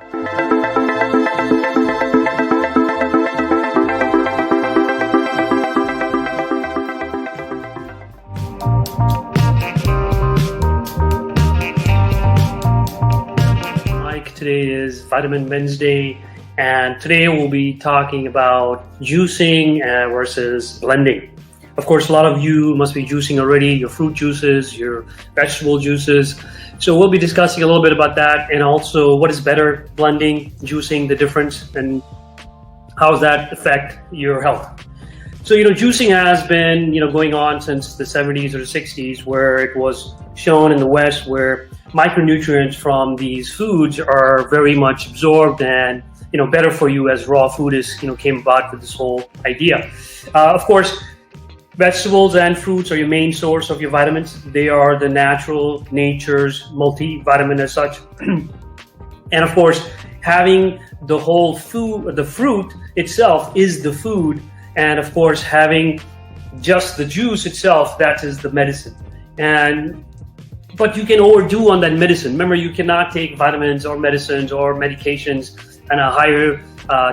Today is Vitamin Wednesday, and today we'll be talking about juicing versus blending. Of course, a lot of you must be juicing already, your fruit juices, your vegetable juices. So we'll be discussing a little bit about that, and also what is better, blending, juicing, the difference, and how does that affect your health. So, juicing has been, going on since the 70s or the 60s, where it was shown in the West where micronutrients from these foods are very much absorbed and, better for you as raw food is, came about with this whole idea. Of course, vegetables and fruits are your main source of your vitamins. They are nature's multivitamin as such. And of course, having the whole food, the fruit itself is the food. And of course, having just the juice itself, that is the medicine. But you can overdo on that medicine. Remember, you cannot take vitamins or medicines or medications in a higher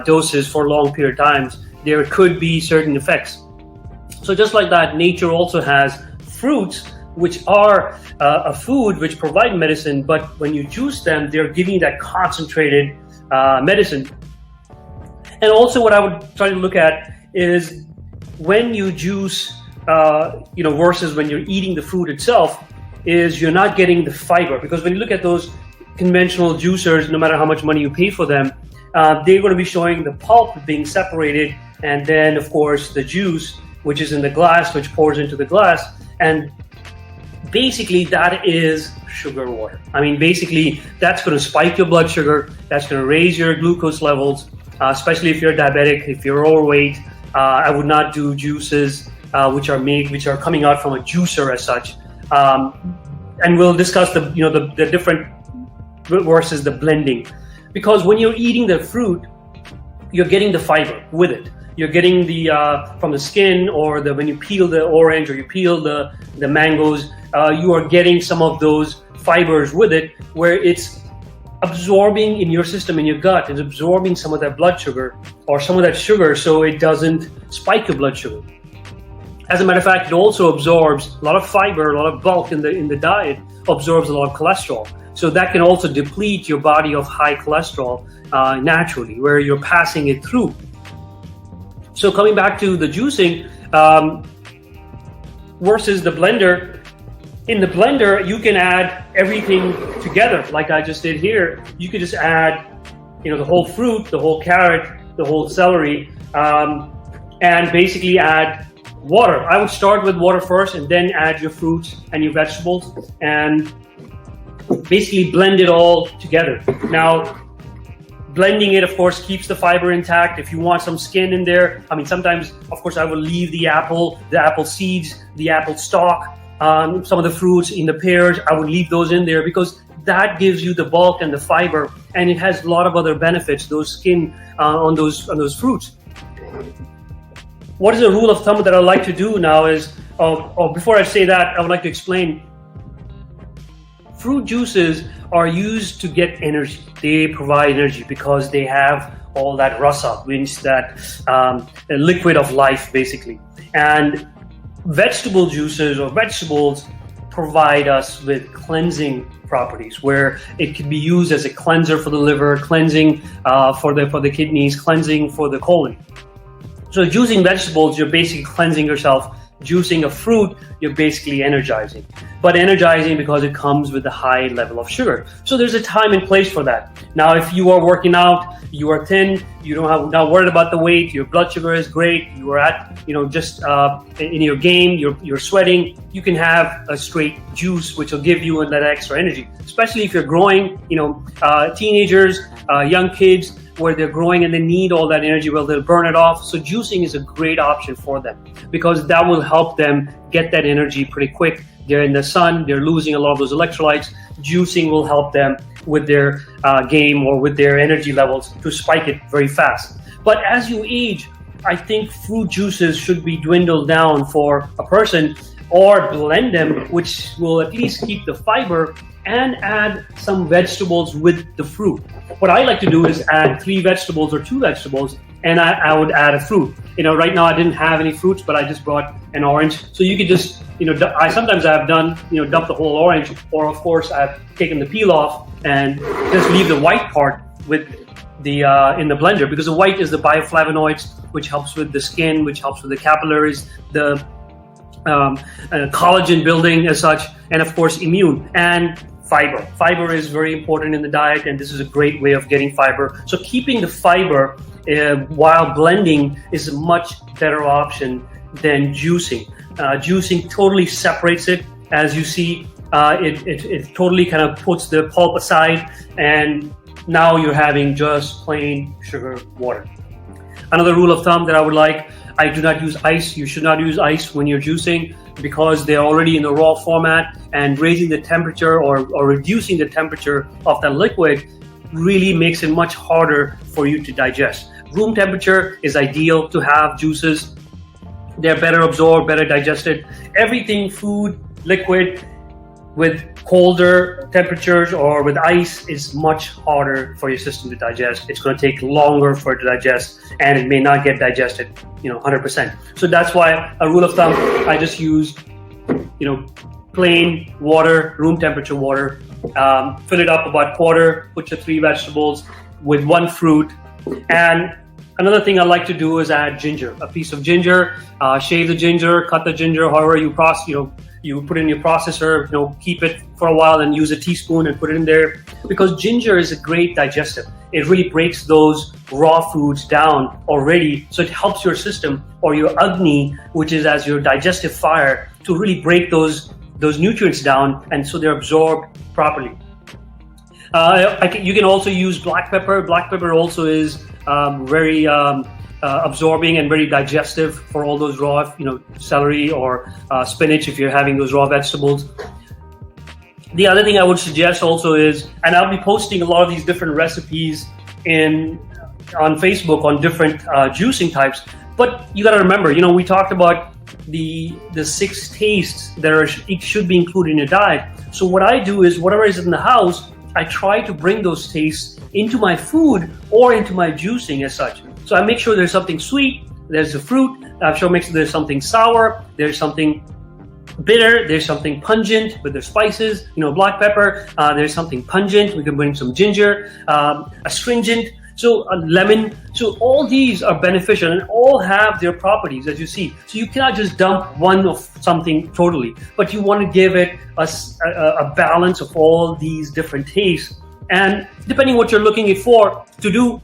doses for long period of times. There could be certain effects. So just like that, nature also has fruits, which are a food which provide medicine, but when you juice them, they're giving that concentrated medicine. And also what I would try to look at is when you juice, versus when you're eating the fruit itself, is you're not getting the fiber. Because when you look at those conventional juicers, no matter how much money you pay for them, they're going to be showing the pulp being separated, and then of course the juice, which is in the glass, which pours into the glass, and basically that is sugar water. I mean, basically that's going to spike your blood sugar, that's going to raise your glucose levels, especially if you're diabetic, if you're overweight. I would not do juices which are coming out from a juicer as such. And we'll discuss the different versus the blending, because when you're eating the fruit, you're getting the fiber with it. You're getting the from the skin, or when you peel the orange or you peel the mangoes, you are getting some of those fibers with it, where it's absorbing in your system, in your gut. It's absorbing some of that blood sugar or some of that sugar, so it doesn't spike your blood sugar. As a matter of fact, it also absorbs a lot of fiber, a lot of bulk in the diet, absorbs a lot of cholesterol. So that can also deplete your body of high cholesterol naturally, where you're passing it through. So coming back to the juicing versus the blender, in the blender, you can add everything together like I just did here. You could just add, the whole fruit, the whole carrot, the whole celery, and basically add water. I would start with water first and then add your fruits and your vegetables and basically blend it all together. Now, blending it, of course, keeps the fiber intact. If you want some skin in there, sometimes, of course, I will leave the apple seeds, the apple stalk, some of the fruits in the pears, I would leave those in there because that gives you the bulk and the fiber, and it has a lot of other benefits, those skin on those fruits. What is a rule of thumb that I like to do now is, before I say that, I would like to explain. Fruit juices are used to get energy. They provide energy because they have all that rasa, means that liquid of life, basically. And vegetable juices or vegetables provide us with cleansing properties, where it can be used as a cleanser for the liver, cleansing for the kidneys, cleansing for the colon. So juicing vegetables, you're basically cleansing yourself. Juicing a fruit, you're basically energizing. But energizing because it comes with a high level of sugar. So there's a time and place for that. Now, if you are working out, you are thin, you don't have not worried about the weight, your blood sugar is great, you are at, just in your game, you're sweating, you can have a straight juice, which will give you that extra energy. Especially if you're growing, teenagers, young kids, where they're growing and they need all that energy, well, they'll burn it off. So juicing is a great option for them because that will help them get that energy pretty quick. They're in the sun, they're losing a lot of those electrolytes. Juicing will help them with their game or with their energy levels to spike it very fast. But as you age, I think fruit juices should be dwindled down for a person, or blend them, which will at least keep the fiber and add some vegetables with the fruit. What I like to do is add 3 vegetables or 2 vegetables, and I would add a fruit. Right now I didn't have any fruits, but I just brought an orange. So you could just, I've done, dump the whole orange, or of course I've taken the peel off and just leave the white part with the in the blender, because the white is the bioflavonoids, which helps with the skin, which helps with the capillaries, the collagen building as such, and of course immune, and fiber. Fiber is very important in the diet, and this is a great way of getting fiber. So keeping the fiber while blending is a much better option than juicing. Juicing totally separates it. As you see, it totally kind of puts the pulp aside, and now you're having just plain sugar water. Another rule of thumb that I would like, I do not use ice. You should not use ice when you're juicing, because they're already in the raw format, and raising the temperature or reducing the temperature of the liquid really makes it much harder for you to digest. Room temperature is ideal to have juices. They're better absorbed, better digested. Everything, food, liquid, with colder temperatures or with ice is much harder for your system to digest. It's going to take longer for it to digest, and it may not get digested 100%. So that's why a rule of thumb, I just use plain water, room temperature water, fill it up about quarter, put your 3 vegetables with 1 fruit. And another thing I like to do is add ginger, a piece of ginger, shave the ginger, cut the ginger, however you process, you put it in your processor, keep it for a while and use a teaspoon and put it in there, because ginger is a great digestive. It really breaks those raw foods down already, so it helps your system, or your Agni, which is as your digestive fire, to really break those nutrients down, and so they're absorbed properly. You can also use black pepper. Black pepper also is very absorbing and very digestive for all those raw, celery or spinach if you're having those raw vegetables. The other thing I would suggest also is, and I'll be posting a lot of these different recipes on Facebook on different juicing types, but you got to remember, we talked about the 6 tastes that should be included in your diet. So what I do is, whatever is in the house, I try to bring those tastes into my food or into my juicing as such. So I make sure there's something sweet, there's a fruit, I make sure there's something sour, there's something bitter, there's something pungent with the spices, black pepper, there's something pungent, we can bring some ginger, astringent, so a lemon. So all these are beneficial and all have their properties, as you see. So you cannot just dump one of something totally, but you want to give it a balance of all these different tastes. And depending what you're looking for to do,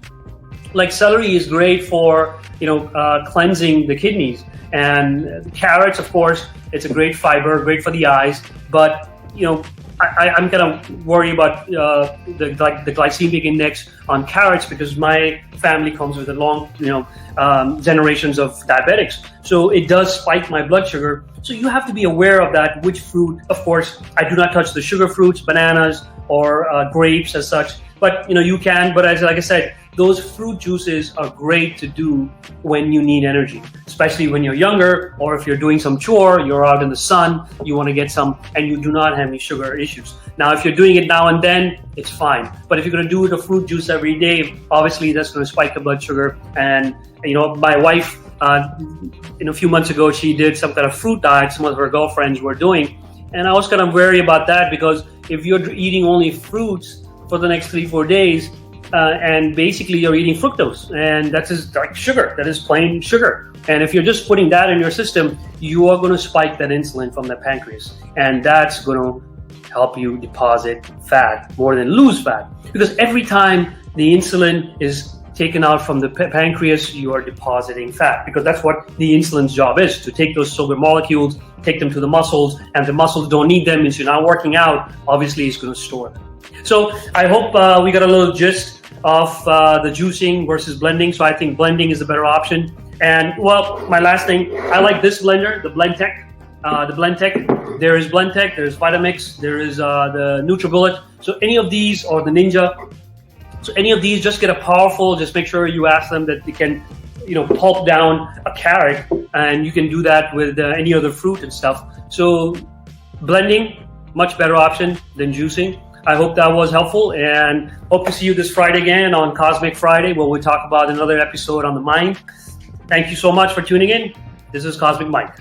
like celery is great for cleansing the kidneys, and carrots, of course, it's a great fiber, great for the eyes. But I'm kind of worried about the glycemic index on carrots, because my family comes with a long generations of diabetics, so it does spike my blood sugar. So you have to be aware of that. Which fruit, of course, I do not touch the sugar fruits, bananas or grapes as such, but you can. But like I said, those fruit juices are great to do when you need energy, especially when you're younger, or if you're doing some chore, you're out in the sun, you want to get some, and you do not have any sugar issues. Now, if you're doing it now and then, it's fine. But if you're going to do the fruit juice every day, obviously that's going to spike the blood sugar. And my wife, a few months ago, she did some kind of fruit diet some of her girlfriends were doing, and I was kind of wary about that, because if you're eating only fruits for the next 3-4 days, and basically you're eating fructose, and that is like sugar, that is plain sugar. And if you're just putting that in your system, you are going to spike that insulin from the pancreas, and that's going to help you deposit fat more than lose fat, because every time the insulin is taken out from the pancreas, you are depositing fat, because that's what the insulin's job is, to take those sugar molecules, take them to the muscles, and the muscles don't need them, and so you're not working out, obviously it's going to store them. So I hope we got a little gist of the juicing versus blending. So I think blending is a better option. And well, my last thing, I like this blender, the Blendtec. There is Blendtec, there's Vitamix, there is the NutriBullet. So any of these, or the Ninja. So any of these, just get a powerful, just make sure you ask them that they can, pulp down a carrot, and you can do that with any other fruit and stuff. So blending, much better option than juicing. I hope that was helpful, and hope to see you this Friday again on Cosmic Friday, where we talk about another episode on the mind. Thank you so much for tuning in. This is Cosmic Mike.